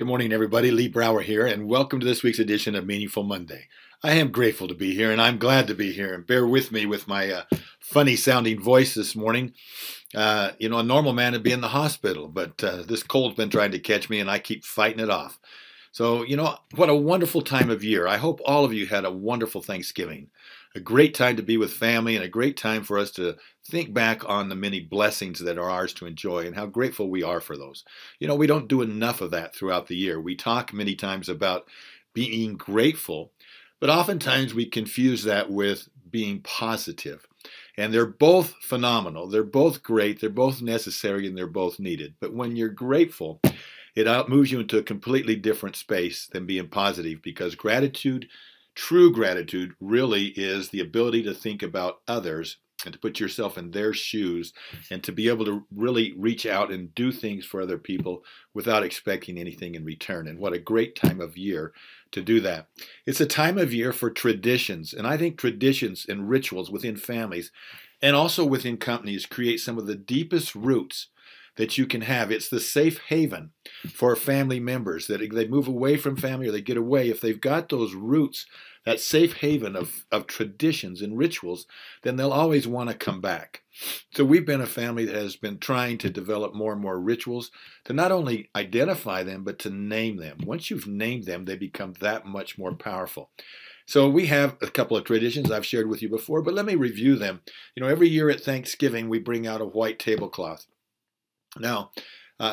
Good morning, everybody. Lee Brower here, and welcome to this week's edition of Meaningful Monday. I am grateful to be here, and I'm glad to be here. And bear with me with my funny-sounding voice this morning. A normal man would be in the hospital, but this cold's been trying to catch me, and I keep fighting it off. So, what a wonderful time of year. I hope all of you had a wonderful Thanksgiving. A great time to be with family and a great time for us to think back on the many blessings that are ours to enjoy and how grateful we are for those. We don't do enough of that throughout the year. We talk many times about being grateful, but oftentimes we confuse that with being positive. And they're both phenomenal. They're both great. They're both necessary and they're both needed. But when you're grateful, it moves you into a completely different space than being positive, because gratitude, true gratitude, really is the ability to think about others and to put yourself in their shoes and to be able to really reach out and do things for other people without expecting anything in return. And what a great time of year to do that. It's a time of year for traditions, and I think traditions and rituals within families and also within companies create some of the deepest roots that you can have. It's the safe haven for family members that they move away from family or they get away. If they've got those roots, that safe haven of traditions and rituals, then they'll always want to come back. So we've been a family that has been trying to develop more and more rituals to not only identify them, but to name them. Once you've named them, they become that much more powerful. So we have a couple of traditions I've shared with you before, but let me review them. Every year at Thanksgiving, we bring out a white tablecloth. Now,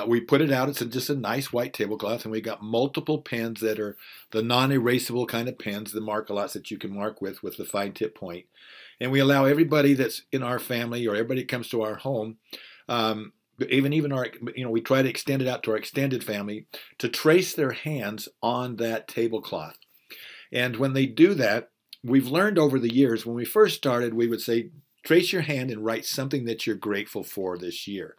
we put it out. It's just a nice white tablecloth, and we got multiple pens that are the non-erasable kind of pens, the mark-a-lots that you can mark with the fine tip point. And we allow everybody that's in our family or everybody that comes to our home, even our, we try to extend it out to our extended family, to trace their hands on that tablecloth. And when they do that, we've learned over the years, when we first started, we would say, trace your hand and write something that you're grateful for this year.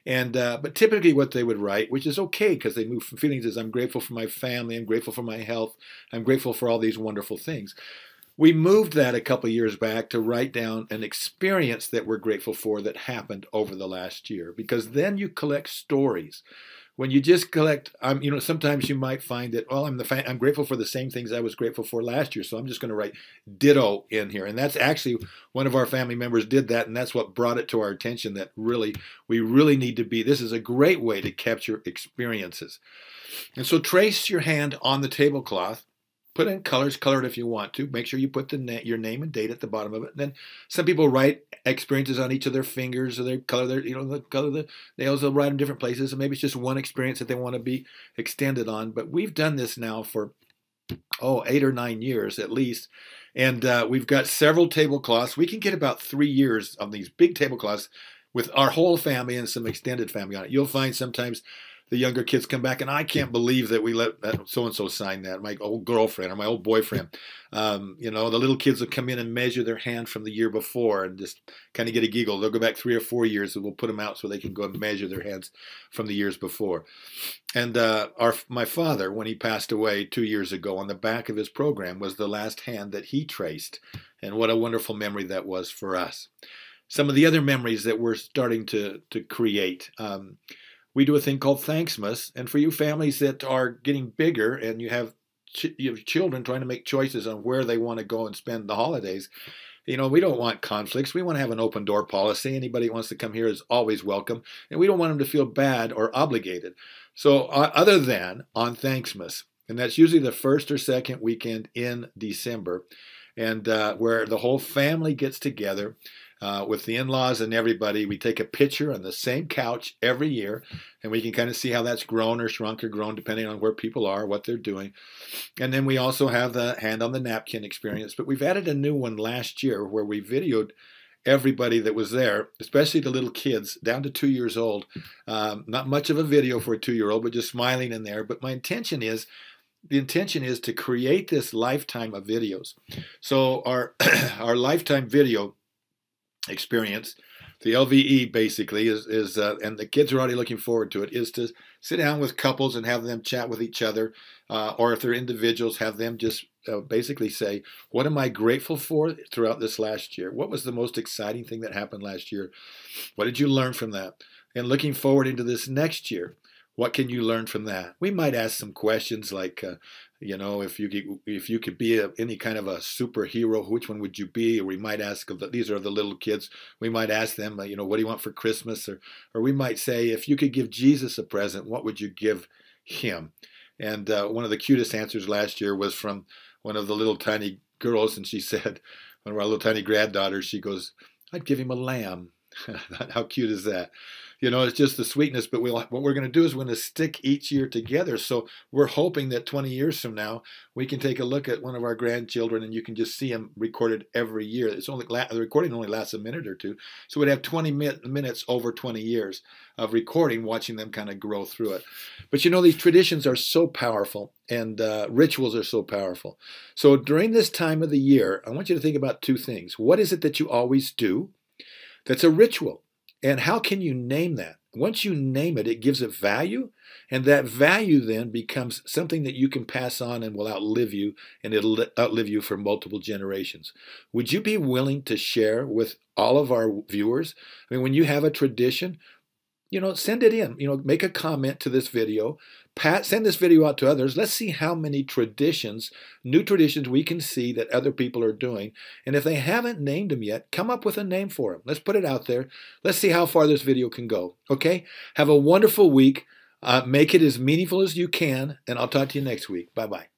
But typically what they would write, which is okay because they move from feelings as I'm grateful for my family, I'm grateful for my health, I'm grateful for all these wonderful things. We moved that a couple of years back to write down an experience that we're grateful for that happened over the last year, because then you collect stories. When you just collect, sometimes you might find that, well, I'm grateful for the same things I was grateful for last year, so I'm just going to write ditto in here. And that's actually one of our family members did that, and that's what brought it to our attention that we really need to be. This is a great way to capture experiences. And so trace your hand on the tablecloth. Put in colors, color it if you want to. Make sure you put your name and date at the bottom of it. And then some people write experiences on each of their fingers, or they color the color of the nails. They'll write in different places, and maybe it's just one experience that they want to be extended on. But we've done this now for 8 or 9 years at least, and we've got several tablecloths. We can get about 3 years of these big tablecloths with our whole family and some extended family on it. You'll find sometimes the younger kids come back, and I can't believe that we let so-and-so sign that, my old girlfriend or my old boyfriend. The little kids will come in and measure their hand from the year before and just kind of get a giggle. They'll go back 3 or 4 years, and we'll put them out so they can go and measure their hands from the years before. And my father, when he passed away 2 years ago, on the back of his program was the last hand that he traced. And what a wonderful memory that was for us. Some of the other memories that we're starting to create. We do a thing called Thanksmas, and for you families that are getting bigger and you have children trying to make choices on where they want to go and spend the holidays, we don't want conflicts. We want to have an open door policy. Anybody who wants to come here is always welcome, and we don't want them to feel bad or obligated. So other than on Thanksmas, and that's usually the first or second weekend in December, and where the whole family gets together, with the in-laws and everybody. We take a picture on the same couch every year, and we can kind of see how that's grown or shrunk or grown depending on where people are, what they're doing. And then we also have the hand on the napkin experience. But we've added a new one last year where we videoed everybody that was there, especially the little kids down to 2 years old. Not much of a video for a 2-year-old, but just smiling in there. But the intention is to create this lifetime of videos. So our lifetime video experience, the LVE basically is and the kids are already looking forward to it, is to sit down with couples and have them chat with each other, or if they're individuals, have them just basically say, what am I grateful for throughout this last year? What was the most exciting thing that happened last year? What did you learn from that? And looking forward into this next year, What can you learn from that? We might ask some questions like, if you could be any kind of a superhero, which one would you be? Or we might ask, these are the little kids. We might ask them, what do you want for Christmas? Or we might say, if you could give Jesus a present, what would you give him? And one of the cutest answers last year was from one of the little tiny girls, and she said, one of our little tiny granddaughters, she goes, I'd give him a lamb. How cute is that? It's just the sweetness, but what we're going to do is we're going to stick each year together. So we're hoping that 20 years from now, we can take a look at one of our grandchildren and you can just see them recorded every year. The recording only lasts a minute or two. So we'd have 20 minutes over 20 years of recording, watching them kind of grow through it. But these traditions are so powerful, and rituals are so powerful. So during this time of the year, I want you to think about two things. What is it that you always do that's a ritual? And how can you name that? Once you name it, it gives it value, and that value then becomes something that you can pass on and will outlive you, and it'll outlive you for multiple generations. Would you be willing to share with all of our viewers? I mean, when you have a tradition, send it in. Make a comment to this video. Send this video out to others. Let's see how many new traditions we can see that other people are doing. And if they haven't named them yet, come up with a name for them. Let's put it out there. Let's see how far this video can go. Okay? Have a wonderful week. Make it as meaningful as you can, and I'll talk to you next week. Bye-bye.